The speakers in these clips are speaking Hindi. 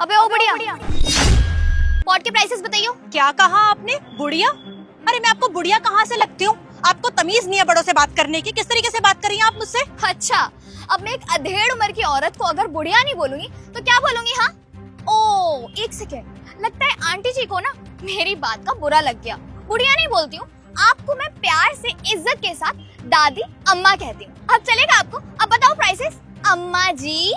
अबे ओ बुढ़िया, पॉट के प्राइसेस बताइयो। क्या कहा आपने? बुढ़िया? अरे मैं आपको बुढ़िया कहाँ से लगती हूँ? आपको तमीज नहीं है बड़ों से बात करने की? किस तरीके से बात कर रही हैं आप मुझसे? अच्छा, अब मैं एक अधेड़ उम्र की औरत को अगर बुढ़िया नहीं बोलूंगी तो क्या बोलूंगी? हाँ, ओ एक सेकेंड, लगता है आंटी जी को ना मेरी बात का बुरा लग गया। बुढ़िया नहीं बोलती हूँ, आपको मैं प्यार से इज्जत के साथ दादी अम्मा कहती हूँ। अब चलेगा आपको? अब बताओ प्राइसेस। अम्मा जी।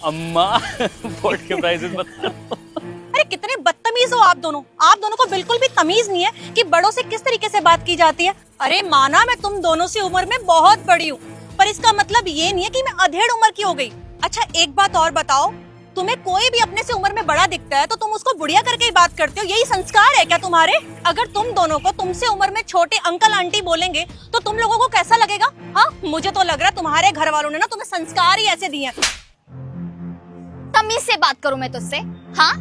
अम्मा पॉट के प्राइसेस बताओ। अरे कितने बदतमीज हो आप दोनों। आप दोनों को बिल्कुल भी तमीज नहीं है कि बड़ों से किस तरीके से बात की जाती है। अरे माना मैं तुम दोनों से उम्र में बहुत बड़ी हूँ, पर इसका मतलब ये नहीं है कि मैं अधेड़ उम्र की हो गई। अच्छा एक बात और बताओ, तुम्हें कोई भी अपने से उम्र में बड़ा दिखता है तो तुम उसको बुढ़िया करके ही बात करते हो? यही संस्कार है क्या तुम्हारे? अगर तुम दोनों को तुमसे उम्र में छोटे अंकल आंटी बोलेंगे तो तुम लोगों को कैसा लगेगा? हाँ, मुझे तो लग रहा है तुम्हारे घर वालों ने ना तुम्हें संस्कार ही ऐसे दिए। तमीज से बात करूं मैं तुझसे? हाँ,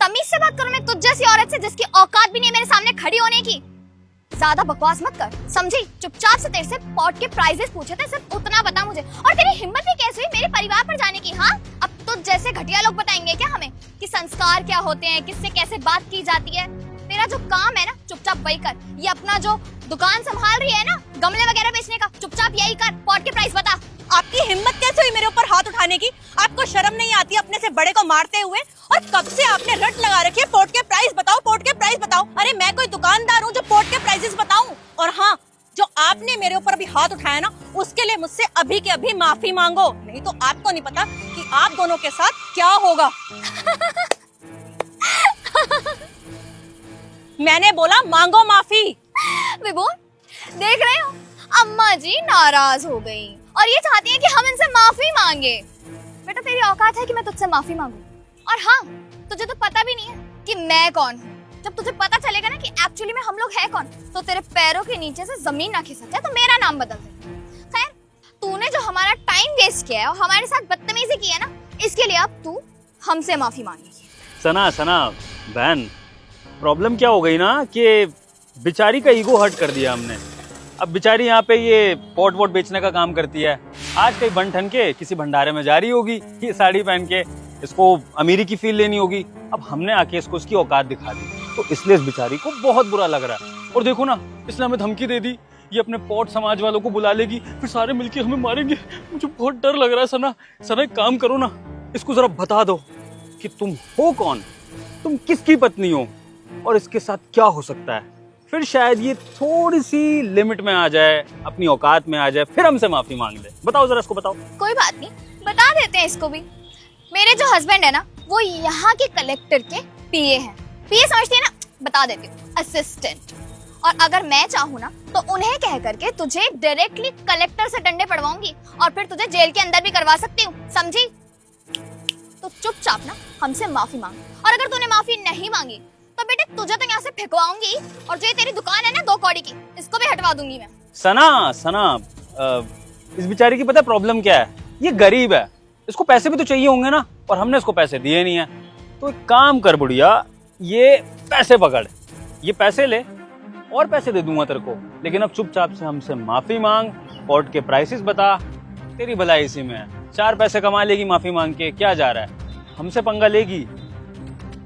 तमीज से बात करूं मैं तुझ जैसी औरत से जिसकी औकात भी नहीं है मेरे सामने खड़ी होने की? ज्यादा बकवास मत कर, समझी? चुपचाप से तेरे से पॉट के प्राइसेस पूछे थे, सिर्फ उतना बता मुझे। और तेरी हिम्मत भी कैसे हुई मेरे परिवार पर जाने की? हाँ, अब तुझ जैसे घटिया लोग बताएंगे क्या हमें कि संस्कार क्या होते हैं, किससे कैसे बात की जाती है? तेरा जो काम है ना, चुपचाप वही कर। ये अपना जो दुकान संभाल रही है ना, गमले वगैरह बेचने का, चुपचाप यही कर। पॉट के प्राइस बता। आपकी हिम्मत कैसे हुई मेरे ऊपर हाथ उठाने की? आपको शर्म नहीं आती अपने से बड़े को मारते हुए? और कब से आपने रट लगा रखी है पोर्ट के प्राइस बताओ, पोर्ट के प्राइस बताओ। अरे मैं कोई दुकानदार हूँ जो पोर्ट के प्राइसेस बताऊं? और हाँ, जो आपने मेरे ऊपर अभी हाथ उठाया ना, उसके लिए मुझसे अभी के अभी माफी मांगो, नहीं तो आपको नहीं पता कि आप दोनों के साथ क्या होगा। मैंने बोला मांगो माफी। विभू, देख रहे हो, अम्मा जी नाराज हो गई और ये चाहती हैं कि हम इनसे माफी मांगे। बेटा तेरी औकात है कि मैं तुझसे माफी मांगू? और हाँ, तुझे तो पता भी नहीं है कि मैं कौन हूँ। जब तुझे पता चलेगा ना कि एक्चुअली में हम लोग हैं कौन, तो तेरे पैरों के नीचे से जमीन ना खिसक जाए तो मेरा नाम बदल दे। खैर, तूने जो हमारा टाइम वेस्ट किया है और हमारे साथ बदतमीजी की है ना, इसके लिए अब तू हमसे माफी मांगेगी। सना सना बहन, प्रॉब्लम क्या हो गई ना कि बेचारी का ईगो हर्ट कर दिया हमने। अब बेचारी यहाँ पे ये पॉट वोट बेचने का काम करती है। आज कहीं बन ठन के किसी भंडारे में जा रही होगी ये साड़ी पहन के, इसको अमीरी की फील लेनी होगी। अब हमने आके इसको इसकी औकात दिखा दी, तो इसलिए इस बेचारी को बहुत बुरा लग रहा है। और देखो ना, इसने हमें धमकी दे दी, ये अपने पॉट समाज वालों को बुला लेगी, फिर सारे मिलके हमें मारेंगे। मुझे बहुत डर लग रहा है। सना सना एक काम करो ना, इसको जरा बता दो कि तुम हो कौन, तुम किसकी पत्नी हो और इसके साथ क्या हो सकता है। फिर शायद ये थोड़ी सी लिमिट में आ जाए, अपनी औकात में आ जाए, फिर हमसे माफी मांग ले। बताओ जरा इसको, बताओ। कोई बात नहीं, बता देते हैं इसको भी। मेरे जो हस्बैंड है ना, वो यहाँ के कलेक्टर के पीए हैं। पीए समझती है ना? बता देती हूँ, असिस्टेंट। और अगर मैं चाहूँ ना तो उन्हें कह करके तुझे डायरेक्टली कलेक्टर से डंडे पड़वाऊंगी और फिर तुझे जेल के अंदर भी करवा सकती हूँ, समझी? तो चुपचाप ना हमसे माफी मांग, और अगर तूने माफी नहीं मांगी तो बेटे तुझे तो यहाँ से फेंकवाऊंगी, और जो ये तेरी दुकान है ना 2 कौड़ी की, इसको भी हटवा दूंगी मैं। सना सना इस बेचारी की पता है प्रॉब्लम क्या है? ये गरीब है, इसको पैसे भी तो चाहिए होंगे ना, और हमने इसको पैसे दिए नहीं है। तो एक काम कर बुढ़िया, ये पैसे पकड़, ये पैसे ले और पैसे दे दूंगा तेरे को, लेकिन अब चुपचाप से हमसे माफी मांग, पॉट के प्राइसेस बता। तेरी भलाई इसी में है, 4 पैसे कमा लेगी माफी मांग के, क्या जा रहा है? हमसे पंगा लेगी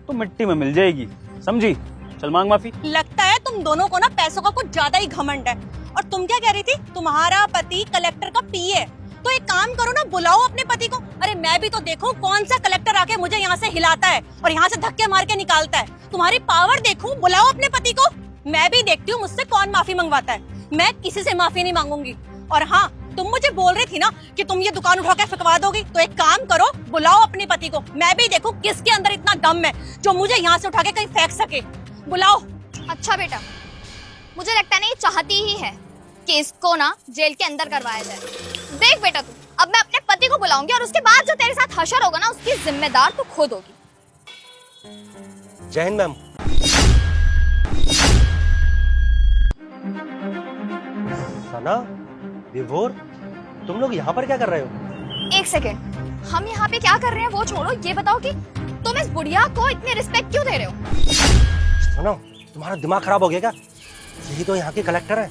तो मिट्टी में मिल जाएगी, समझी? चल मांग माफी। लगता है तुम दोनों को ना पैसों का कुछ ज्यादा ही घमंड है। और तुम क्या कह रही थी? तुम्हारा पति कलेक्टर का पीए, तो एक काम करो ना, बुलाओ अपने पति को। अरे मैं भी तो देखूं कौन सा कलेक्टर आके मुझे यहाँ से हिलाता है और यहाँ से धक्के मार के निकालता है। तुम्हारी पावर देखूं, बुलाओ अपने पति को। मैं भी देखती हूँ मुझसे कौन माफी मंगवाता है। मैं किसी से माफी नहीं मांगूंगी। और हाँ, तुम मुझे बोल रही थी ना कि तुम ये दुकान उठा के फेंकवा दोगी, तो एक काम करो, बुलाओ अपने पति को। मैं भी देखूं किसके अंदर इतना दम है जो मुझे यहाँ से उठा के कहीं फेंक सके। बुलाओ। अच्छा बेटा, मुझे लगता है ना ये चाहती ही है कि इसको ना जेल के अंदर करवाया जाए। देख बेटा तू, अब मैं अपने पति को बुलाऊंगी और उसके बाद जो तेरे साथ हशर होगा ना, उसकी जिम्मेदार तू खुद होगी। जय हिंद मैम। सना, विभोर, तुम लोग यहाँ पर क्या कर रहे हो? एक सेकेंड, हम यहाँ पे क्या कर रहे हैं वो छोड़ो, ये बताओ कि तुम इस बुढ़िया को इतनी रिस्पेक्ट क्यों दे रहे हो? सुनो, तुम्हारा दिमाग खराब हो गया क्या? यही तो यहाँ के कलेक्टर है।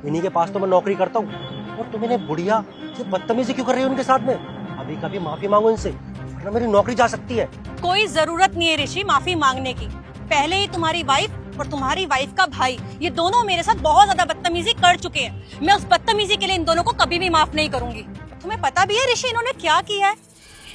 इन्हीं के पास तो मैं नौकरी करता हूँ। और तुम इन्हें बुढ़िया ये बदतमीजी क्यों कर रही हो उनके साथ में? अभी कभी माफी मांगो इनसे, वरना मेरी नौकरी जा सकती है। कोई जरूरत नहीं है ऋषि माफी मांगने की। पहले ही तुम्हारी वाइफ और तुम्हारी वाइफ का भाई ये दोनों मेरे साथ बहुत ज्यादा बदतमीजी कर चुके हैं। मैं उस बदतमीजी के लिए इन दोनों को कभी भी माफ नहीं करूंगी। तुम्हें पता भी है ऋषि इन्होंने क्या किया है?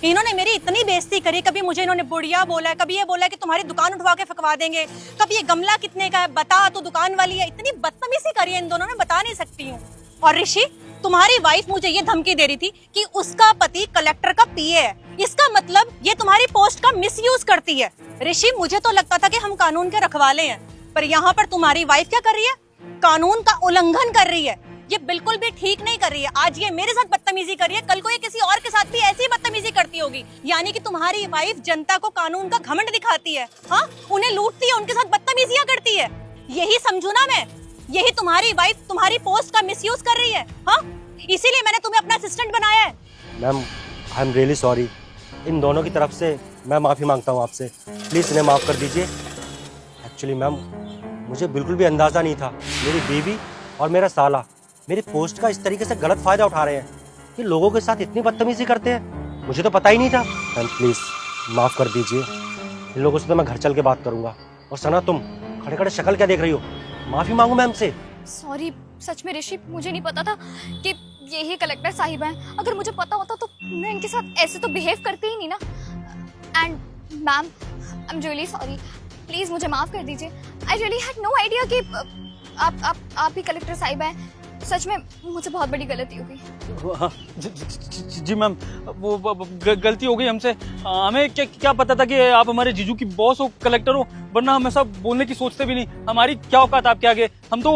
इन्होंने मेरी इतनी बेइज्जती करी। कभी मुझे इन्होंने बुढ़िया बोला है, कभी ये बोला है कि तुम्हारी दुकान उठवा के फकवा देंगे, कभी ये गमला कितने का है बता, तो दुकान वाली है। इतनी बदतमीजी करी है इन दोनों ने, बता नहीं सकती हूँ। और ऋषि तुम्हारी वाइफ मुझे ये धमकी दे रही थी कि उसका पति कलेक्टर का पीए है। इसका मतलब ये तुम्हारी पोस्ट का मिसयूज करती है। ऋषि मुझे तो लगता था कि हम कानून के रखवाले हैं, पर यहाँ पर तुम्हारी वाइफ क्या कर रही है? कानून का उल्लंघन कर रही है। ये बिल्कुल भी ठीक नहीं कर रही है। आज ये मेरे साथ बदतमीजी कर रही है, कल को ये किसी और के साथ भी ऐसी ही बदतमीजी करती होगी। यानी कि तुम्हारी वाइफ जनता को कानून का घमंड दिखाती है, हाँ, उन्हें लूटती है, उनके साथ बदतमीजियां करती है। यही समझू ना मैं, यही तुम्हारी वाइफ तुम्हारी पोस्ट का मिसयूज कर रही है, हाँ, इसीलिए मैंने तुम्हें अपना असिस्टेंट बनाया है। Ma'am I am really sorry. इन दोनों की तरफ से मैं माफी मांगता हूँ आपसे, प्लीज इन्हें माफ कर दीजिए। एक्चुअली मैम मुझे बिल्कुल भी अंदाजा नहीं था मेरी बीवी और मेरा साला मेरी पोस्ट का इस तरीके से गलत फायदा उठा रहे हैं कि लोगों के साथ इतनी बदतमीजी करते हैं। मुझे तो पता ही नहीं था। मैम प्लीज माफ कर दीजिए। इन लोगों से तो मैं घर चल के बात करूंगा। और सना तुम खड़े खड़े शक्ल क्या देख रही हो? माफी मांगू मैम से। सॉरी, सच में ऋषि मुझे नहीं पता था कि यही कलेक्टर साहिबा हैं। अगर मुझे पता होता तो मैं इनके साथ ऐसे तो बिहेव करती ही नहीं ना। And ma'am I am really sorry, please मुझे माफ कर दीजिए। I really had no idea कि आप ही कलेक्टर साहिबा हैं। सच में मुझसे बहुत बड़ी गलती हो गई। हाँ, जी मैम, वो गलती हो गई हमसे। हमें क्या पता था कि आप हमारे जीजू की बॉस हो, कलेक्टर हो, वरना हम ऐसा बोलने की सोचते भी नहीं। हमारी क्या औकात आपके आगे? हम तो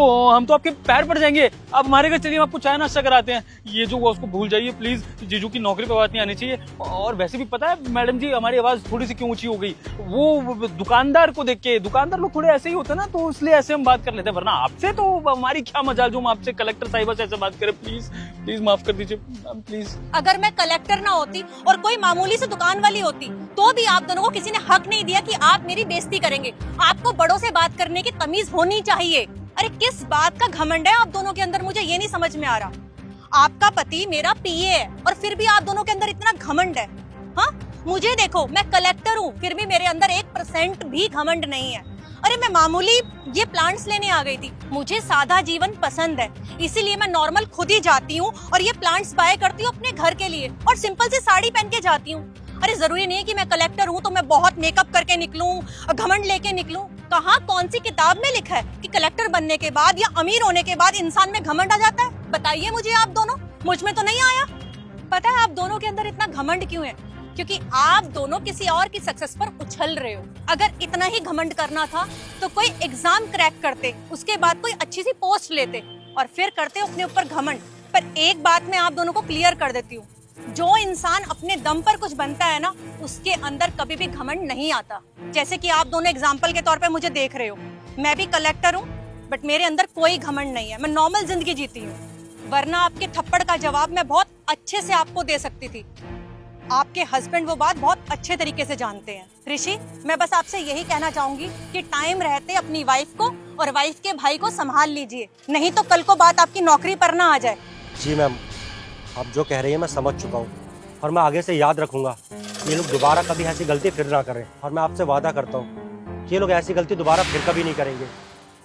आपके पैर पड़ जाएंगे। आप हमारे घर चलिए, हम आपको चाय नाश्ता कराते हैं। ये जो उसको भूल जाइए प्लीज। जीजू की नौकरी पे बात नहीं आनी चाहिए। और वैसे भी पता है मैडम जी हमारी आवाज थोड़ी सी क्यों ऊंची हो गई? वो दुकानदार को देख के, दुकानदार लोग थोड़े ऐसे ही होते हैं ना, तो इसलिए ऐसे हम बात कर लेते हैं। वरना आपसे तो हमारी क्या मजाल जो हम आपसे कलेक्टर साहिबा से ऐसे बात करें। प्लीज माफ कर दीजिए प्लीज। अगर मैं कलेक्टर ना होती और कोई मामूली से दुकान वाली होती तो भी आप दोनों को किसी ने हक नहीं दिया कि आप मेरी बेइज्जती करेंगे। आपको बड़ों से बात करने की तमीज होनी चाहिए। अरे किस बात का घमंड है आप दोनों के अंदर, मुझे ये नहीं समझ में आ रहा। आपका पति मेरा पीए है और फिर भी आप दोनों के अंदर इतना घमंड है। हाँ, मुझे देखो, मैं कलेक्टर हूँ, फिर भी मेरे अंदर 1% भी घमंड नहीं है। अरे मैं मामूली ये प्लांट्स लेने आ गई थी। मुझे सादा जीवन पसंद है, इसीलिए मैं नॉर्मल खुद ही जाती हूँ और ये प्लांट्स बाय करती हूँ अपने घर के लिए और सिंपल सी साड़ी पहन के जाती हूँ। अरे जरूरी नहीं है कि मैं कलेक्टर हूँ तो मैं बहुत मेकअप करके निकलूं, घमंड लेके निकलूं। कहाँ कौन सी किताब में लिखा है कि कलेक्टर बनने के बाद या अमीर होने के बाद इंसान में घमंड आ जाता है? बताइए मुझे आप दोनों, मुझ में तो नहीं आया। पता है आप दोनों के अंदर इतना घमंड क्यों है? क्योंकि आप दोनों किसी और की सक्सेस पर उछल रहे हो। अगर इतना ही घमंड करना था तो कोई एग्जाम क्रैक करते, उसके बाद कोई अच्छी सी पोस्ट लेते और फिर करते अपने ऊपर घमंड। पर एक बात मैं आप दोनों को क्लियर कर देती हूँ, जो इंसान अपने दम पर कुछ बनता है ना, उसके अंदर कभी भी घमंड नहीं आता। जैसे कि आप दोनों एग्जाम्पल के तौर पे मुझे देख रहे हो। मैं भी कलेक्टर हूँ बट मेरे अंदर कोई घमंड नहीं है। मैं नॉर्मल जिंदगी जीती हूँ, वरना आपके थप्पड़ का जवाब मैं बहुत अच्छे से आपको दे सकती थी। आपके हस्बैंड वो बात बहुत अच्छे तरीके से जानते हैं। ऋषि, मैं बस आपसे यही कहना चाहूंगी कि टाइम रहते अपनी वाइफ को और वाइफ के भाई को संभाल लीजिए, नहीं तो कल को बात आपकी नौकरी पर ना आ जाए। जी मैम, आप जो कह रही हैं मैं समझ चुका हूँ और मैं आगे से याद रखूंगा ये लोग दोबारा कभी ऐसी गलती फिर ना करें। और मैं आपसे वादा करता हूँ कि ये लोग ऐसी गलती दोबारा फिर कभी नहीं करेंगे।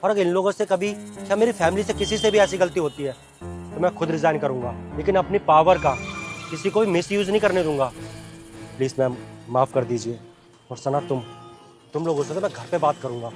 और अगर इन लोगों से कभी या मेरी फैमिली से किसी से भी ऐसी गलती होती है तो मैं खुद रिजाइन करूंगा, लेकिन अपनी पावर का किसी को भी मिसयूज नहीं करने दूंगा। प्लीज मैम माफ कर दीजिए। और सना तुम लोगों से तो मैं घर पे बात करूंगा।